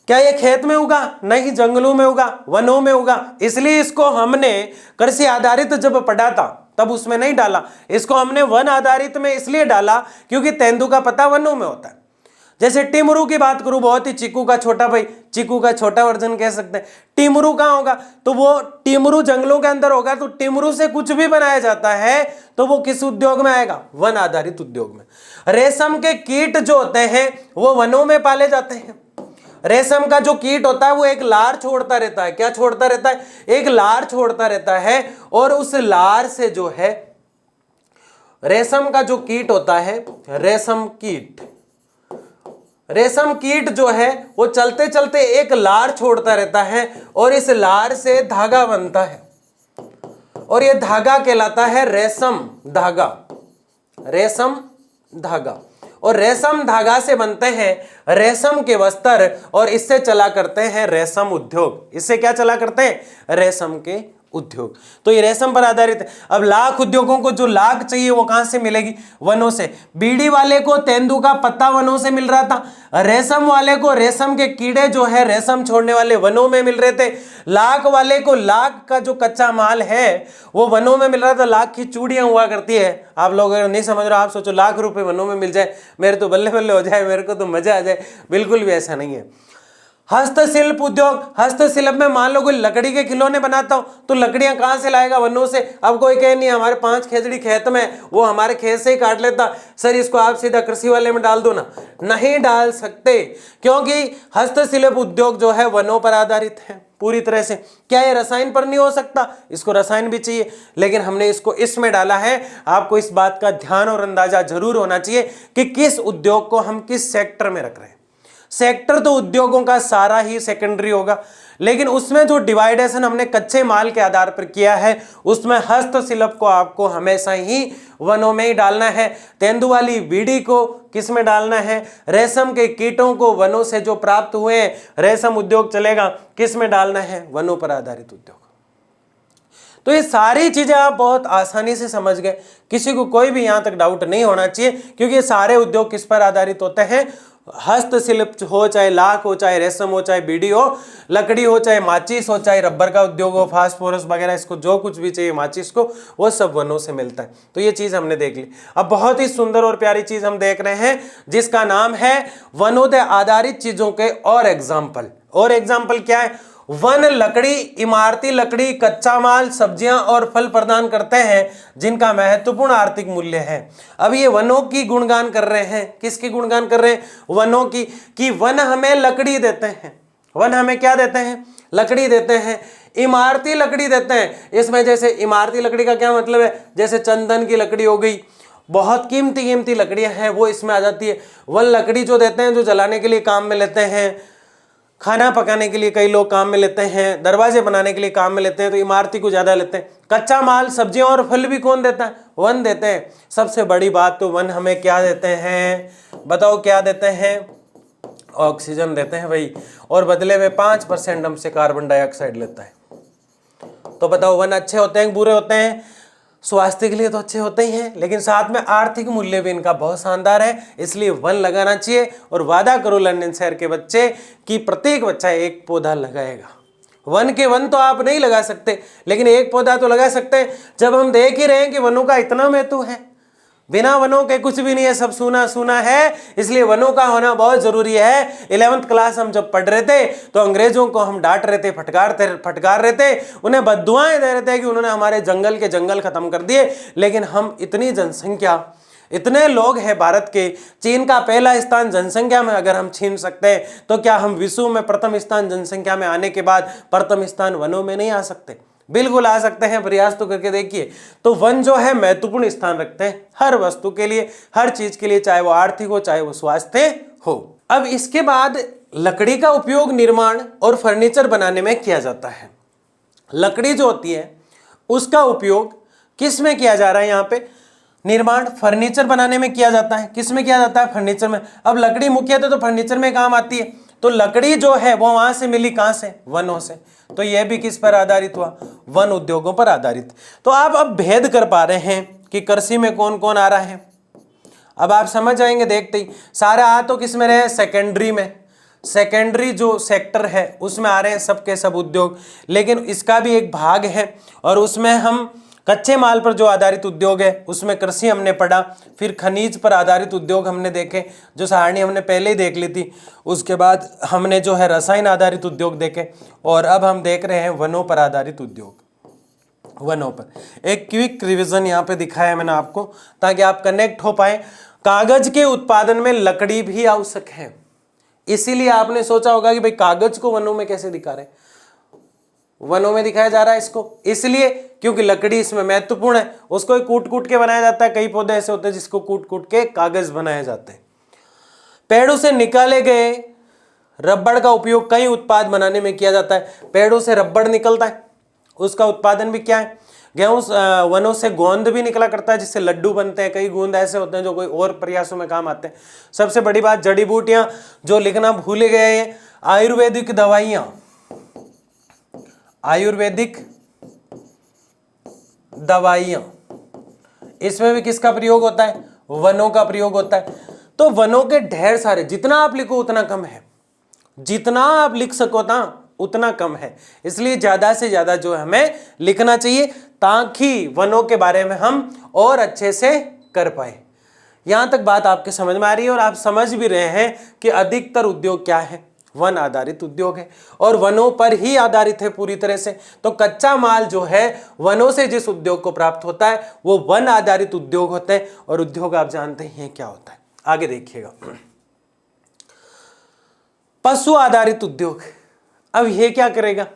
क्या ये खेत में उगा? नहीं, जंगलों में उगा, वनों में उगा। इसलिए इसको हमने कृषि आधारित जब पढ़ा था तब उसमें नहीं डाला, इसको हमने वन आधारित में इसलिए डाला क्योंकि तेंदुआ का पत्ता वनों में होता है। जैसे टिमरू की बात करूं, बहुत ही चीकू का छोटा भाई, चीकू का छोटा वर्जन कह सकते हैं। टिमरू कहां होगा? तो वो टिमरू जंगलों के अंदर होगा। तो टिमरू से कुछ भी बनाया जाता है तो वो किस उद्योग में आएगा? वन आधारित उद्योग में। रेशम के कीट जो होते हैं वो वनों में पाले जाते हैं। रेशम का जो कीट होता है वो एक लार छोड़ता रहता है। क्या छोड़ता रहता है? एक लार छोड़ता रहता है। और उस लार से जो है, रेशम का जो कीट होता है, रेशम कीट, रेशम कीट जो है वो चलते चलते एक लार छोड़ता रहता है और इस लार से धागा बनता है और ये धागा कहलाता है रेशम धागा। रेशम धागा। और रेशम धागा से बनते हैं रेशम के वस्त्र और इससे चला करते हैं रेशम उद्योग। इससे क्या चला करते हैं? रेशम के उद्योग। तो ये रेशम पर आधारित है। अब लाख उद्योगों को जो लाख चाहिए वो कहां से मिलेगी? वनों से। बीड़ी वाले को तेंदुआ का पत्ता वनों से मिल रहा था। रेशम वाले को रेशम के कीड़े जो है रेशम छोड़ने वाले वनों में मिल रहे थे। लाख वाले को लाख का जो कच्चा माल है वो वनों में मिल रहा था। लाख की चूड़ियां हुआ करती है। आप लोग अगर नहीं समझ रहे, आप सोचो लाख रुपए वनों में मिल जाए, मेरे तो बल्ले बल्ले हो जाए, मेरे को तो मजा आ जाए। बिल्कुल भी ऐसा नहीं है। हस्तशिल्प उद्योग, हस्तशिल्प में मान लो कोई लकड़ी के खिलौने बनाता हो तो लकड़ियां कहां से लाएगा? वनों से। अब कोई कहे नहीं हमारे 5 खेजड़ी खेत में, वो हमारे खेत से ही काट लेता। सर इसको आप सीधा कृषि वाले में डाल दो ना। नहीं डाल सकते, क्योंकि हस्तशिल्प उद्योग जो है वनों पर आधारित है पूरी तरह से। क्या ये रसायन पर नहीं हो सकता? इसको रसायन भी चाहिए, लेकिन हमने इसको इसमें डाला है। आपको इस बात का ध्यान और अंदाजा जरूर होना चाहिए कि किस उद्योग को हम किस सेक्टर में रख रहे हैं। सेक्टर तो उद्योगों का सारा ही सेकेंडरी होगा, लेकिन उसमें जो डिवाइडेशन हमने कच्चे माल के आधार पर किया है उसमें हस्तशिल्प को आपको हमेशा ही वनों में ही डालना है। तेंदुआ वाली बीड़ी को किस में डालना है? रेशम के कीटों को वनों से जो प्राप्त हुए हैं, रेशम उद्योग चलेगा, किस में डालना है? वनों पर आधारित उद्योग। तो ये सारी चीजें आप बहुत आसानी से समझ गए, किसी को कोई भी यहां तक डाउट नहीं होना चाहिए, क्योंकि ये सारे उद्योग किस पर आधारित होते हैं? हस्तशिल्प हो, चाहे लाख हो, चाहे रेशम हो, चाहे बीड़ी हो, लकड़ी हो, चाहे माचिस हो, चाहे रबर का उद्योग हो, फास्फोरस वगैरह, इसको जो कुछ भी चाहिए माचिस को, वो सब वनों से मिलता है। तो ये चीज हमने देख ली। अब बहुत ही सुंदर और प्यारी चीज हम देख रहे हैं जिसका नाम है वनोदय आधारित चीजों के और एग्जाम्पल। और एग्जाम्पल क्या है? वन लकड़ी, इमारती लकड़ी, कच्चा माल, सब्जियां और फल प्रदान करते हैं जिनका महत्वपूर्ण आर्थिक मूल्य है। अब ये वनों की गुणगान कर रहे हैं। किसकी गुणगान कर रहे हैं? वनों की। कि वन हमें लकड़ी देते हैं। वन हमें क्या देते हैं? लकड़ी देते हैं। इमारती लकड़ी देते हैं। इसमें जैसे इमारती लकड़ी का क्या मतलब है? जैसे चंदन की लकड़ी हो गई, बहुत कीमती कीमती लकड़ियां हैं, वो इसमें आ जाती है। वन लकड़ी जो देते हैं, जो जलाने के लिए काम में लेते हैं, खाना पकाने के लिए कई लोग काम में लेते हैं, दरवाजे बनाने के लिए काम में लेते हैं, तो इमारती को ज्यादा लेते हैं। कच्चा माल, सब्जियां और फल भी कौन देता है? वन देते हैं। सबसे बड़ी बात तो वन हमें क्या देते हैं? बताओ क्या देते हैं? ऑक्सीजन देते हैं भाई, और बदले में 5% हमसे कार्बन डाइऑक्साइड लेता है। तो बताओ वन अच्छे होते हैं बुरे होते हैं? स्वास्थ्य के लिए तो अच्छे होते ही हैं, लेकिन साथ में आर्थिक मूल्य भी इनका बहुत शानदार है, इसलिए वन लगाना चाहिए। और वादा करो लंदन शहर के बच्चे कि प्रत्येक बच्चा एक पौधा लगाएगा। वन के वन तो आप नहीं लगा सकते, लेकिन एक पौधा तो लगा सकते हैं। जब हम देख ही रहे हैं कि वनों का इतना महत्व है, बिना वनों के कुछ भी नहीं है, सब सूना सूना है, इसलिए वनों का होना बहुत जरूरी है। 11th क्लास हम जब पढ़ रहे थे तो अंग्रेजों को हम डांट रहे थे, फटकार रहे थे, उन्हें बद्दुआएं दे रहे थे कि उन्होंने हमारे जंगल के जंगल खत्म कर दिए। लेकिन हम इतनी जनसंख्या, इतने लोग हैं भारत के, चीन का पहला स्थान जनसंख्या में अगर हम छीन सकते हैं, तो क्या हम विश्व में प्रथम स्थान जनसंख्या में आने के बाद प्रथम स्थान वनों में नहीं आ सकते? बिल्कुल आ सकते हैं, प्रयास तो करके देखिए। तो वन जो है महत्वपूर्ण स्थान रखते हैं हर वस्तु के लिए, हर चीज के लिए, चाहे वो आर्थिक हो चाहे वो स्वास्थ्य हो। अब इसके बाद लकड़ी का उपयोग निर्माण और फर्नीचर बनाने में किया जाता है। लकड़ी जो होती है उसका उपयोग किस में किया जा रहा है? यहाँ पे निर्माण फर्नीचर बनाने में किया जाता है। किस में किया जाता है? फर्नीचर में। अब लकड़ी मुख्यतः तो फर्नीचर में काम आती है, तो लकड़ी जो है वो वहां से मिली, कहां से? वनों से। तो यह भी किस पर आधारित हुआ? वन उद्योगों पर आधारित। तो आप अब भेद कर पा रहे हैं कि कृषि में कौन कौन आ रहा है। अब आप समझ जाएंगे देखते ही। सारे आ तो किस में रहे? सेकेंडरी में। सेकेंडरी जो सेक्टर है उसमें आ रहे हैं सबके सब उद्योग, लेकिन इसका भी एक भाग है और उसमें हम कच्चे माल पर जो आधारित उद्योग है उसमें कृषि हमने पढ़ा, फिर खनिज पर आधारित उद्योग हमने देखे, जो सारणी हमने पहले ही देख ली थी। उसके बाद हमने जो है रसायन आधारित उद्योग देखे, और अब हम देख रहे हैं वनों पर आधारित उद्योग। वनों पर एक क्विक रिवीजन यहाँ पे दिखाया है मैंने आपको, ताकि आप कनेक्ट हो पाए। कागज के उत्पादन में लकड़ी भी आवश्यक है, इसीलिए आपने सोचा होगा कि भाई कागज को वनों में कैसे दिखा रहे हैं। वनों में दिखाया जा रहा है इसको इसलिए क्योंकि लकड़ी इसमें महत्वपूर्ण है। उसको कूट कूट के बनाया जाता है। कई पौधे ऐसे होते हैं जिसको कूट कूट के कागज बनाए जाते हैं। पेड़ों से निकाले गए रबड़ का उपयोग कई उत्पाद बनाने में किया जाता है। पेड़ों से रबड़ निकलता है, उसका उत्पादन भी क्या है? गेहूं वनों से गोंद भी निकला करता है जिससे लड्डू बनते हैं। कई गोंद ऐसे होते हैं जो कोई और प्रयासों में काम आते हैं। सबसे बड़ी बात, जड़ी बूटियां जो लिखना भूल गए हैं, आयुर्वेदिक दवाइयां, आयुर्वेदिक दवाइयां, इसमें भी किसका प्रयोग होता है? वनों का प्रयोग होता है। तो वनों के ढेर सारे, जितना आप लिखो उतना कम है, जितना आप लिख सको ना उतना कम है, इसलिए ज्यादा से ज्यादा जो हमें लिखना चाहिए ताकि वनों के बारे में हम और अच्छे से कर पाए। यहां तक बात आपके समझ में आ रही है और आप समझ भी रहे हैं कि अधिकतर उद्योग क्या है? वन आधारित उद्योग है और वनों पर ही आधारित है पूरी तरह से। तो कच्चा माल जो है वनों से जिस उद्योग को प्राप्त होता है वो वन आधारित उद्योग होते हैं। और उद्योग आप जानते हैं क्या होता है, आगे देखिएगा। पशु आधारित उद्योग, अब ये क्या करेगा?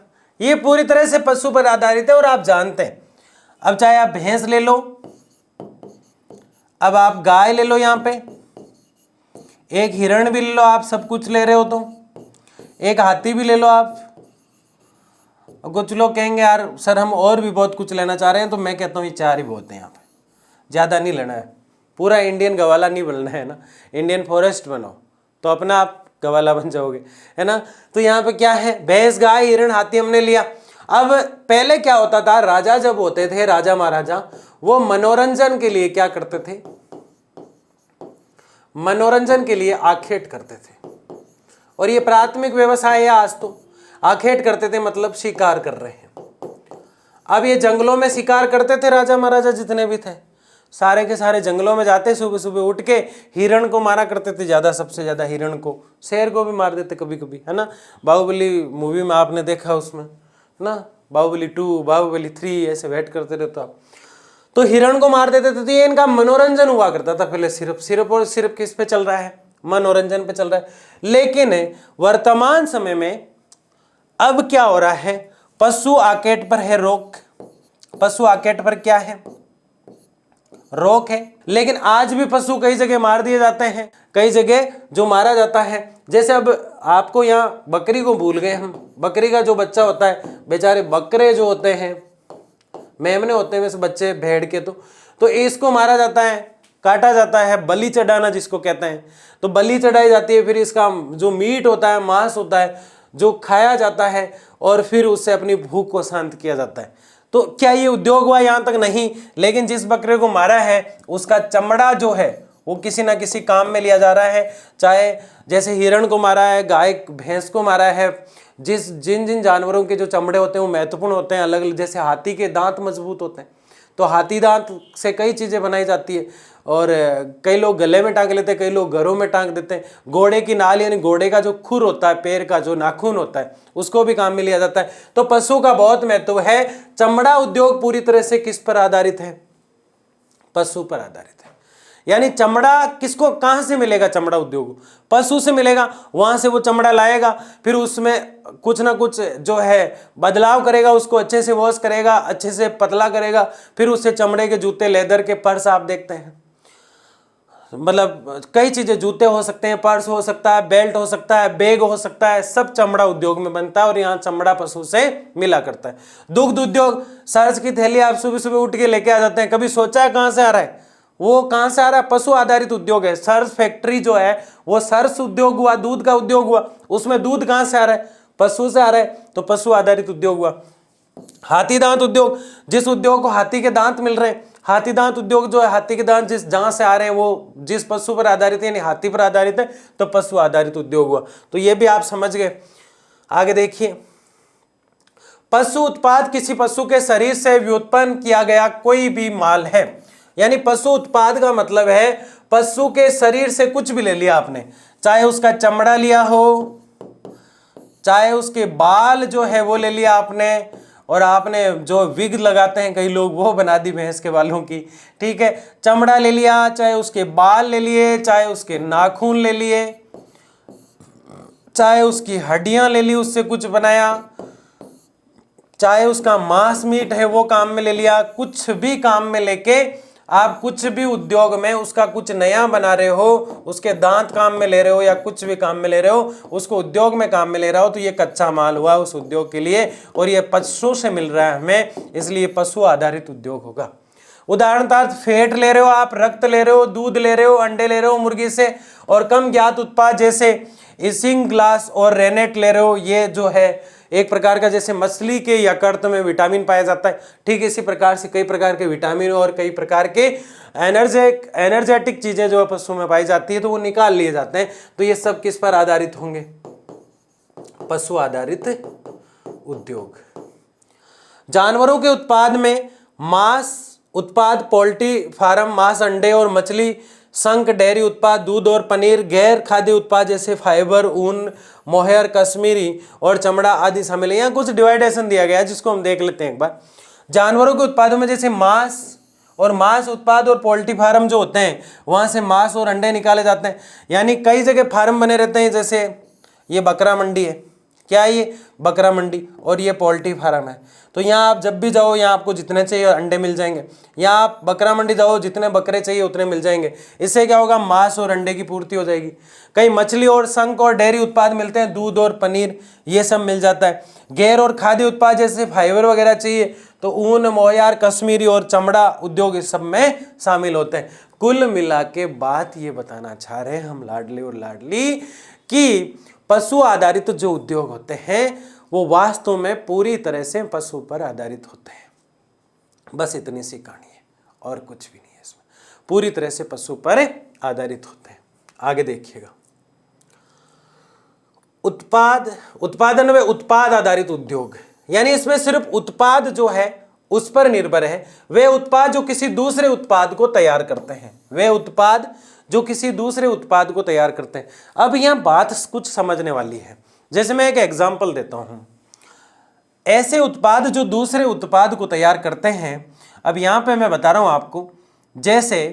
ये पूरी तरह से पशु पर आधारित है और आप जानते हैं। अब चाहे आप भैंस ले लो, अब आप गाय ले लो, यहां पे एक हिरण भी ले लो, आप सब कुछ ले रहे हो तो एक हाथी भी ले लो आप। कुछ लोग कहेंगे यार सर हम और भी बहुत कुछ लेना चाह रहे हैं, तो मैं कहता हूँ ये चार ही बहुत है, यहाँ पे ज़्यादा नहीं लेना है। पूरा इंडियन गवाला नहीं बनना है ना, इंडियन फॉरेस्ट बनो तो अपना आप गवाला बन जाओगे, है ना। तो यहाँ पे क्या है? भैंस, गाय, हिरण, हाथी हमने लिया। अब पहले क्या होता था, राजा जब होते थे, राजा महाराजा, वो मनोरंजन के लिए क्या करते थे? मनोरंजन के लिए आखेट करते थे। और ये प्राथमिक व्यवसाय है आज तो। आखेट करते थे मतलब शिकार कर रहे हैं। अब ये जंगलों में शिकार करते थे, राजा महाराजा जितने भी थे सारे के सारे जंगलों में जाते, सुबह सुबह उठ के हिरण को मारा करते थे, ज्यादा सबसे ज्यादा हिरण को, शेर को भी मार देते कभी कभी, है ना। बाहुबली मूवी में आपने देखा उसमें ना, बाहुबली 2, बाहुबली 3 ऐसे वेट करते रहते आप। तो हिरण को मार देते थे। तो ये इनका मनोरंजन हुआ करता था पहले। सिर्फ और सिर्फ किस पे चल रहा है? मनोरंजन पे चल रहा है। लेकिन वर्तमान समय में अब क्या हो रहा है? पशु आकेट पर है रोक। पशु आकेट पर क्या है? रोक है। लेकिन आज भी पशु कई जगह मार दिए जाते हैं, कई जगह जो मारा जाता है। जैसे अब आपको यहाँ बकरी को भूल गए हम, बकरी का जो बच्चा होता है, बेचारे बकरे जो होते हैं मेमने होते हैं वैसे बच्चे भेड़ के, तो इसको मारा जाता है, काटा जाता है, बलि चढ़ाना जिसको कहते हैं। तो बलि चढ़ाई जाती है, फिर इसका जो मीट होता है, मांस होता है, जो खाया जाता है और फिर उससे अपनी भूख को शांत किया जाता है। तो क्या ये उद्योग हुआ? यहां तक नहीं, लेकिन जिस बकरे को मारा है उसका चमड़ा जो है वो किसी ना किसी काम में लिया जा रहा है। चाहे जैसे हिरण को मारा है, गाय भैंस को मारा है, जिन जिन जानवरों के जो चमड़े होते हैं वो महत्वपूर्ण होते हैं, अलग अलग। जैसे हाथी के दांत मजबूत होते हैं, तो हाथी दांत से कई चीज़ें बनाई जाती है, और कई लोग गले में टांग लेते हैं, कई लोग घरों में टांग देते हैं। घोड़े की नाल यानी घोड़े का जो खुर होता है, पैर का जो नाखून होता है, उसको भी काम में लिया जाता है। तो पशु का बहुत महत्व है। चमड़ा उद्योग पूरी तरह से किस पर आधारित है? पशु पर आधारित है। यानी चमड़ा किसको, कहां से मिलेगा? चमड़ा उद्योग पशु से मिलेगा। वहां से वो चमड़ा लाएगा, फिर उसमें कुछ ना कुछ जो है बदलाव करेगा, उसको अच्छे से वॉश करेगा, अच्छे से पतला करेगा, फिर उससे चमड़े के जूते, लेदर के पर्स आप देखते हैं, मतलब कई चीजें, जूते हो सकते हैं, पर्स हो सकता है, बेल्ट हो सकता है, बैग हो सकता है, सब चमड़ा उद्योग में बनता है। और यहाँ चमड़ा पशु से मिला करता है। दुग्ध उद्योग, सर्स की थैली आप सुबह सुबह उठ के लेके आ जाते हैं, कभी सोचा है कहाँ से आ रहा है? वो कहां से आ रहा है? पशु आधारित उद्योग है। सर्स फैक्ट्री जो है वो सर्स उद्योग हुआ, दूध का उद्योग हुआ। उसमें दूध कहां से आ रहा है? पशु से आ रहा है, तो पशु आधारित उद्योग हुआ। हाथी दांत उद्योग, जिस उद्योग को हाथी के दांत मिल रहे हैं, हाथी दांत उद्योग जो है, हाथी के दांत जिस जहां से आ रहे हैं वो जिस पशु पर आधारित है, यानी हाथी पर आधारित है, तो पशु आधारित उद्योग हुआ। तो ये भी आप समझ गए। आगे देखिए, पशु उत्पाद किसी पशु के शरीर से व्युत्पन्न किया गया कोई भी माल है। यानी पशु उत्पाद का मतलब है पशु के शरीर से कुछ भी ले लिया आपने, चाहे उसका चमड़ा लिया हो, चाहे उसके बाल जो है वो ले लिया आपने, और आपने जो विग लगाते हैं कई लोग, वो बना दी भैंस के बालों की, ठीक है। चमड़ा ले लिया, चाहे उसके बाल ले लिए, चाहे उसके नाखून ले लिए, चाहे उसकी हड्डियां ले ली, उससे कुछ बनाया, चाहे उसका मांस मीट है वो काम में ले लिया। कुछ भी काम में लेके आप कुछ भी उद्योग में उसका कुछ नया बना रहे हो, उसके दांत काम में ले रहे हो, या कुछ भी काम में ले रहे हो, उसको उद्योग में काम में ले रहा हो, तो ये कच्चा माल हुआ उस उद्योग के लिए, और ये पशु से मिल रहा है हमें, इसलिए पशु आधारित उद्योग होगा। उदाहरणतः फैट ले रहे हो आप, रक्त ले रहे हो, दूध ले रहे हो, अंडे ले रहे हो मुर्गी से, और कम ज्ञात उत्पाद जैसे इसिंग ग्लास और रेनेट ले रहे हो। ये जो है एक प्रकार का, जैसे मछली के यकृत में विटामिन पाया जाता है, ठीक इसी प्रकार से कई प्रकार के विटामिन और कई प्रकार के एनर्जेटिक चीजें जो पशु में पाई जाती है, तो वो निकाल लिए जाते हैं। तो ये सब किस पर आधारित होंगे? पशु आधारित उद्योग। जानवरों के उत्पाद में मांस उत्पाद, पोल्ट्री फार्म, मांस, अंडे और मछली, शंख, डेयरी उत्पाद, दूध और पनीर, गैर खाद्य उत्पाद जैसे फाइबर, ऊन, मोहर, कश्मीरी और चमड़ा आदि शामिल है। यहाँ कुछ डिवाइडेशन दिया गया है जिसको हम देख लेते हैं एक बार। जानवरों के उत्पादों में जैसे मांस उत्पाद और पोल्ट्री फार्म जो होते हैं, वहाँ से मांस और अंडे निकाले जाते हैं। यानी कई जगह फार्म बने रहते हैं, जैसे ये बकरा मंडी है, क्या है ये? बकरा मंडी, और ये पोल्ट्री फार्म है। तो यहाँ आप जब भी जाओ, यहाँ आपको जितने चाहिए अंडे मिल जाएंगे। यहाँ आप बकरा मंडी जाओ, जितने बकरे चाहिए उतने मिल जाएंगे। इससे क्या होगा? मांस और अंडे की पूर्ति हो जाएगी। कई मछली और शंख और डेयरी उत्पाद मिलते हैं, दूध और पनीर, ये सब मिल जाता है। गैर और खाद्य उत्पाद जैसे फाइबर वगैरह चाहिए, तो ऊन, मोहर, कश्मीरी और चमड़ा उद्योग इस सब में शामिल होते हैं। कुल मिला के बात ये बताना चाह रहे हैं हम लाडले और लाडली कि पशु आधारित जो उद्योग होते हैं वो वास्तव में पूरी तरह से पशु पर आधारित होते हैं। बस इतनी सी कहानी है, और कुछ भी नहीं है इसमें, पूरी तरह से पशु पर आधारित होते हैं। आगे देखिएगा, उत्पादन व उत्पाद आधारित उद्योग, यानी इसमें सिर्फ उत्पाद जो है उस पर निर्भर है। वे उत्पाद जो किसी दूसरे उत्पाद को तैयार करते हैं, वे उत्पाद जो किसी दूसरे उत्पाद को तैयार करते हैं। अब यहाँ बात कुछ समझने वाली है। जैसे मैं एक एग्जांपल देता हूं, ऐसे उत्पाद जो दूसरे उत्पाद को तैयार करते हैं। अब यहाँ पे मैं बता रहा हूं आपको, जैसे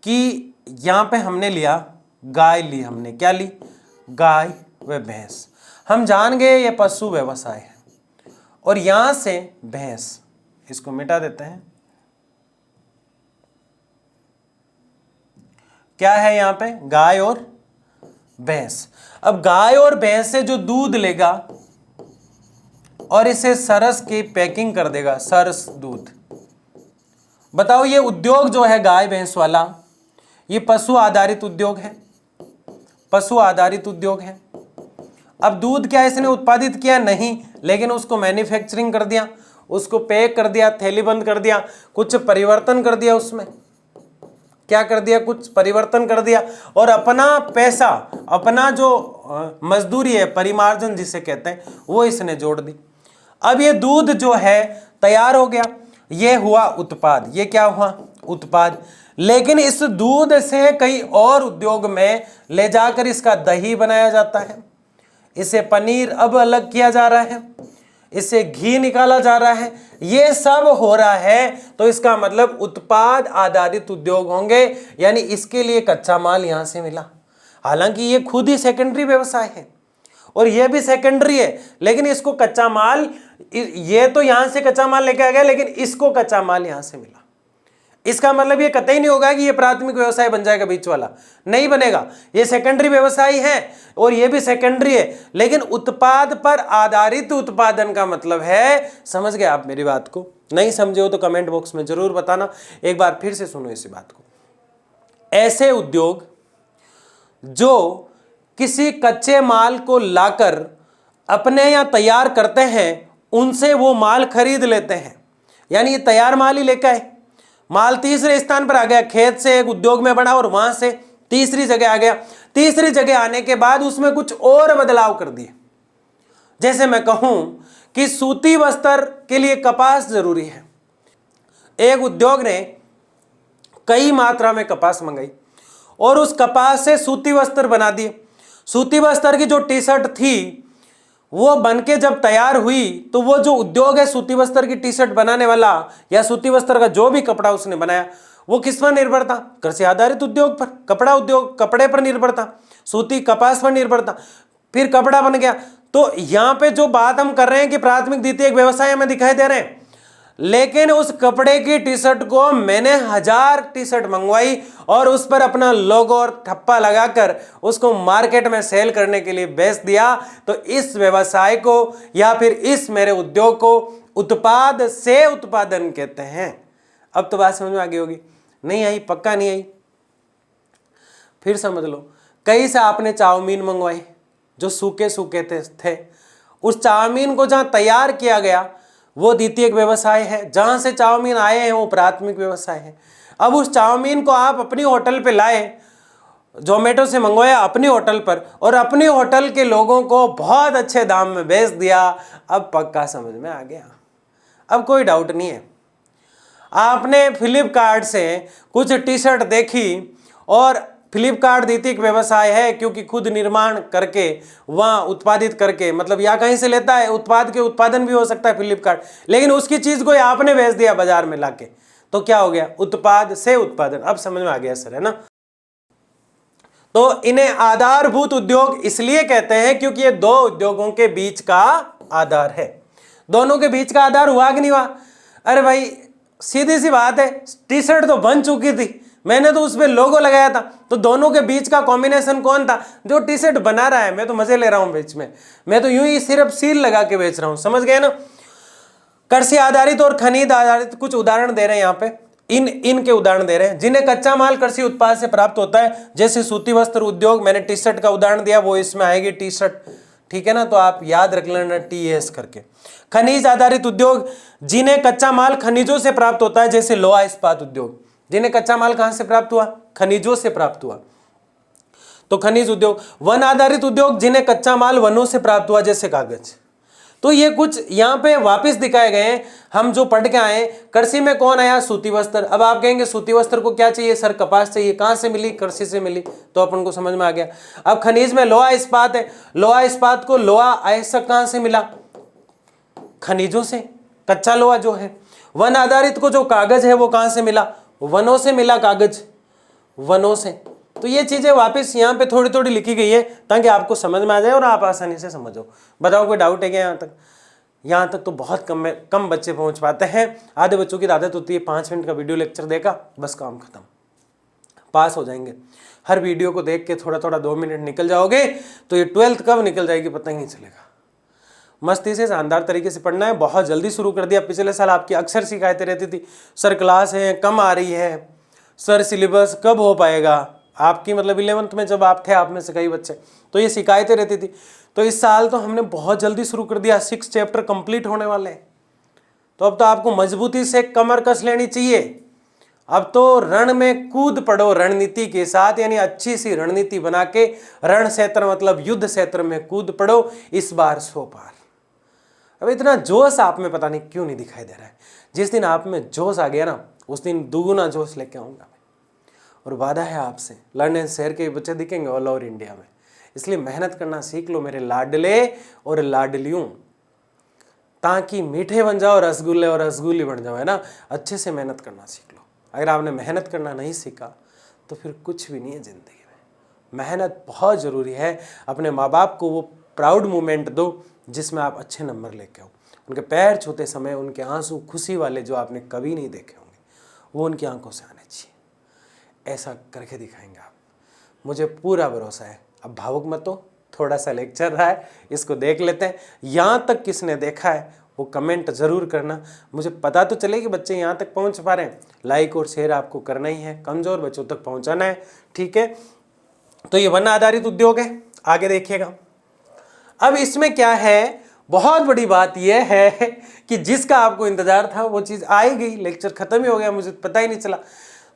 कि यहाँ पे हमने लिया गाय, ली हमने, क्या ली? गाय व भैंस। हम जान गए ये पशु व्यवसाय है, और यहां से भैंस, इसको मिटा देते हैं, क्या है यहाँ पे? गाय और भैंस। अब गाय और भैंस से जो दूध लेगा और इसे सरस की पैकिंग कर देगा, सरस दूध। बताओ ये उद्योग जो है गाय भैंस वाला, ये पशु आधारित उद्योग है, पशु आधारित उद्योग है। अब दूध क्या इसने उत्पादित किया? नहीं, लेकिन उसको मैन्युफैक्चरिंग कर दिया, उसको पैक कर दिया, थैली बंद कर दिया, कुछ परिवर्तन कर दिया उसमें, क्या कर दिया, कुछ परिवर्तन कर दिया, और अपना पैसा, अपना जो मजदूरी है, परिमार्जन जिसे कहते हैं, वो इसने जोड़ दी। अब ये दूध जो है तैयार हो गया, ये हुआ उत्पाद, ये क्या हुआ, उत्पाद। लेकिन इस दूध से कई और उद्योग में ले जाकर इसका दही बनाया जाता है, इसे पनीर अब अलग किया जा रहा है, इससे घी निकाला जा रहा है, ये सब हो रहा है। तो इसका मतलब उत्पाद आधारित उद्योग होंगे, यानी इसके लिए कच्चा माल यहां से मिला। हालांकि ये खुद ही सेकेंडरी व्यवसाय है और ये भी सेकेंडरी है, लेकिन इसको कच्चा माल, ये तो यहां से कच्चा माल लेके आ गया, लेकिन इसको कच्चा माल यहां से मिला। इसका मतलब ये कतई नहीं होगा कि ये प्राथमिक व्यवसाय बन जाएगा बीच वाला, नहीं बनेगा। ये सेकेंडरी व्यवसाय है और ये भी सेकेंडरी है, लेकिन उत्पाद पर आधारित उत्पादन का मतलब है, समझ गए आप मेरी बात को? नहीं समझे हो तो कमेंट बॉक्स में जरूर बताना, एक बार फिर से सुनो इसी बात को। ऐसे उद्योग जो किसी कच्चे माल को लाकर अपने यहाँ तैयार करते हैं, उनसे वो माल खरीद लेते हैं, यानी ये तैयार माल ही लेकर आए, माल तीसरे स्थान पर आ गया, खेत से एक उद्योग में बढ़ा और वहां से तीसरी जगह आ गया। तीसरी जगह आने के बाद उसमें कुछ और बदलाव कर दिए। जैसे मैं कहूं कि सूती वस्त्र के लिए कपास जरूरी है, एक उद्योग ने कई मात्रा में कपास मंगाई और उस कपास से सूती वस्त्र बना दिए। सूती वस्त्र की जो टी शर्ट थी वो बनके जब तैयार हुई, तो वो जो उद्योग है सूती वस्त्र की टी शर्ट बनाने वाला या सूती वस्त्र का जो भी कपड़ा उसने बनाया, वो किस पर निर्भर था, कृषि आधारित उद्योग पर, कपड़ा उद्योग, कपड़े पर निर्भर था, सूती कपास पर निर्भर था, फिर कपड़ा बन गया। तो यहां पे जो बात हम कर रहे हैं कि प्राथमिक द्वितीयक व्यवसाय हमें दिखाई दे रहे हैं, लेकिन उस कपड़े की टी शर्ट को मैंने 1000 टी शर्ट मंगवाई और उस पर अपना लोगो और ठप्पा लगाकर उसको मार्केट में सेल करने के लिए बेच दिया। तो इस व्यवसाय को या फिर इस मेरे उद्योग को उत्पाद से उत्पादन कहते हैं। अब तो बात समझ में आ गई होगी, नहीं आई? पक्का नहीं आई? फिर समझ लो, कई से आपने चाउमीन मंगवाई जो सूखे सूखे थे, उस चाउमीन को जहां तैयार किया गया वो द्वितीयक व्यवसाय है, जहां से चाउमीन आए हैं वो प्राथमिक व्यवसाय है। अब उस चाउमीन को आप अपनी होटल पे लाए, जोमेटो से मंगवाया अपनी होटल पर और अपनी होटल के लोगों को बहुत अच्छे दाम में बेच दिया। अब पक्का समझ में आ गया, अब कोई डाउट नहीं है। आपने फ्लिपकार्ट से कुछ टी शर्ट देखी और फ्लिपकार्ट द्वितीयक व्यवसाय है क्योंकि खुद निर्माण करके वहां उत्पादित करके, मतलब या कहीं से लेता है, उत्पाद के उत्पादन भी हो सकता है फ्लिपकार्ट, लेकिन उसकी चीज को आपने बेच दिया बाजार में लाके, तो क्या हो गया? उत्पाद से उत्पादन। अब समझ में आ गया सर, है ना? तो इन्हें आधारभूत उद्योग इसलिए कहते हैं क्योंकि ये दो उद्योगों के बीच का आधार है। दोनों के बीच का आधार हुआ कि नहीं हुआ? अरे भाई सीधी सी बात है, टी शर्ट तो बन चुकी थी, मैंने तो उस पर लोगो लगाया था, तो दोनों के बीच का कॉम्बिनेशन कौन था? जो टी शर्ट बना रहा है, मैं तो मजे ले रहा हूं बीच में, मैं तो यूं ही सिर्फ सील लगा के बेच रहा हूं, समझ गए ना? कृषि आधारित और खनिज आधारित कुछ उदाहरण दे रहे हैं यहाँ पे, इनके उदाहरण दे रहे हैं जिन्हें कच्चा माल कृषि उत्पाद से प्राप्त होता है, जैसे सूती वस्त्र उद्योग, मैंने टी शर्ट का उदाहरण दिया, वो इसमें आएगी टी शर्ट, ठीक है ना? तो आप याद रख लेना TS करके। खनिज आधारित उद्योग जिन्हें कच्चा माल खनिजों से प्राप्त होता है, जैसे लोहा इस्पात उद्योग, जिन्हें कच्चा माल कहां से प्राप्त हुआ? खनिजों से प्राप्त हुआ, तो खनिज उद्योग। वन आधारित उद्योग जिन्हें कच्चा माल वनों से प्राप्त हुआ, जैसे कागज। तो ये कुछ यहाँ पे वापस दिखाए गए हैं, हम जो पढ़ के आए। कृषि में कौन आया? सूती वस्त्र। अब आप कहेंगे सूती वस्त्र को क्या चाहिए सर? कपास चाहिए। कहां से मिली? कृषि से मिली, तो अपन को समझ में आ गया। अब खनिज में लोहा इस्पात है, लोहा इस्पात को लोहा आयस्क कहां से मिला? खनिजों से, कच्चा लोहा जो है। वन आधारित को जो कागज है वो कहां से मिला? वनों से मिला कागज, वनों से। तो ये चीजें वापस यहाँ पे थोड़ी थोड़ी लिखी गई है ताकि आपको समझ में आ जाए और आप आसानी से समझो। बताओ कोई डाउट है क्या यहाँ तक? यहाँ तक तो बहुत कम बच्चे पहुंच पाते हैं। आधे बच्चों की आदत होती है 5 मिनट का वीडियो लेक्चर देखा, बस काम खत्म, पास हो जाएंगे। हर वीडियो को देख के थोड़ा थोड़ा 2 मिनट निकल जाओगे तो ये 12th कब निकल जाएगी पता ही नहीं चलेगा। मस्ती से शानदार तरीके से पढ़ना है। बहुत जल्दी शुरू कर दिया। पिछले साल आपकी अक्सर शिकायतें रहती थी, सर क्लास है कम आ रही है, सर सिलेबस कब हो पाएगा। आपकी मतलब 11th में जब आप थे, आप में से कई बच्चे, तो ये शिकायतें रहती थी। तो इस साल तो हमने बहुत जल्दी शुरू कर दिया। 6 चैप्टर कंप्लीट होने वाले हैं। तो अब तो आपको मजबूती से कमर कस लेनी चाहिए। अब तो रण में कूद पड़ो रणनीति के साथ, यानी अच्छी सी रणनीति बना के रण क्षेत्र मतलब युद्ध क्षेत्र में कूद पड़ो, इस बार 100 पार। अब इतना जोश आप में पता नहीं क्यों नहीं दिखाई दे रहा है। जिस दिन आप में जोश आ गया ना, उस दिन दुगुना जोश लेके आऊंगा मैं। और वादा है आपसे, लंदन शहर के बच्चे दिखेंगे ऑल ओवर इंडिया में। इसलिए मेहनत करना सीख लो मेरे लाडले और लाडलियों, ताकि मीठे बन जाओ रसगुल्ले और रसगुल्ली बन जाओ, है ना। अच्छे से मेहनत करना सीख लो। अगर आपने मेहनत करना नहीं सीखा तो फिर कुछ भी नहीं है ज़िंदगी में। मेहनत बहुत ज़रूरी है। अपने माँ बाप को वो प्राउड मोमेंट दो जिसमें आप अच्छे नंबर लेके आओ। उनके पैर छूते समय उनके आंसू खुशी वाले जो आपने कभी नहीं देखे होंगे, वो उनकी आंखों से आने चाहिए। ऐसा करके दिखाएंगे आप, मुझे पूरा भरोसा है। अब भावुक मत हो, थोड़ा सा लेक्चर रहा है, इसको देख लेते हैं। यहाँ तक किसने देखा है वो कमेंट ज़रूर करना, मुझे पता तो चले कि बच्चे यहाँ तक पहुँच पा रहे हैं। लाइक और शेयर आपको करना ही है, कमज़ोर बच्चों तक पहुँचाना है, ठीक है। तो ये वन आधारित उद्योग है, आगे देखिएगा। अब इसमें क्या है, बहुत बड़ी बात यह है कि जिसका आपको इंतजार था वो चीज़ आई गई, लेक्चर खत्म ही हो गया, मुझे पता ही नहीं चला।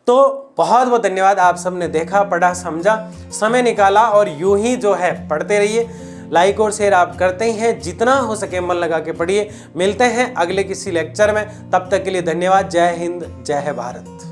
तो बहुत बहुत धन्यवाद, आप सबने देखा, पढ़ा, समझा, समय निकाला, और यूं ही जो है पढ़ते रहिए। लाइक और शेयर आप करते ही हैं, जितना हो सके मन लगा के पढ़िए। मिलते हैं अगले किसी लेक्चर में, तब तक के लिए धन्यवाद। जय हिंद, जय भारत।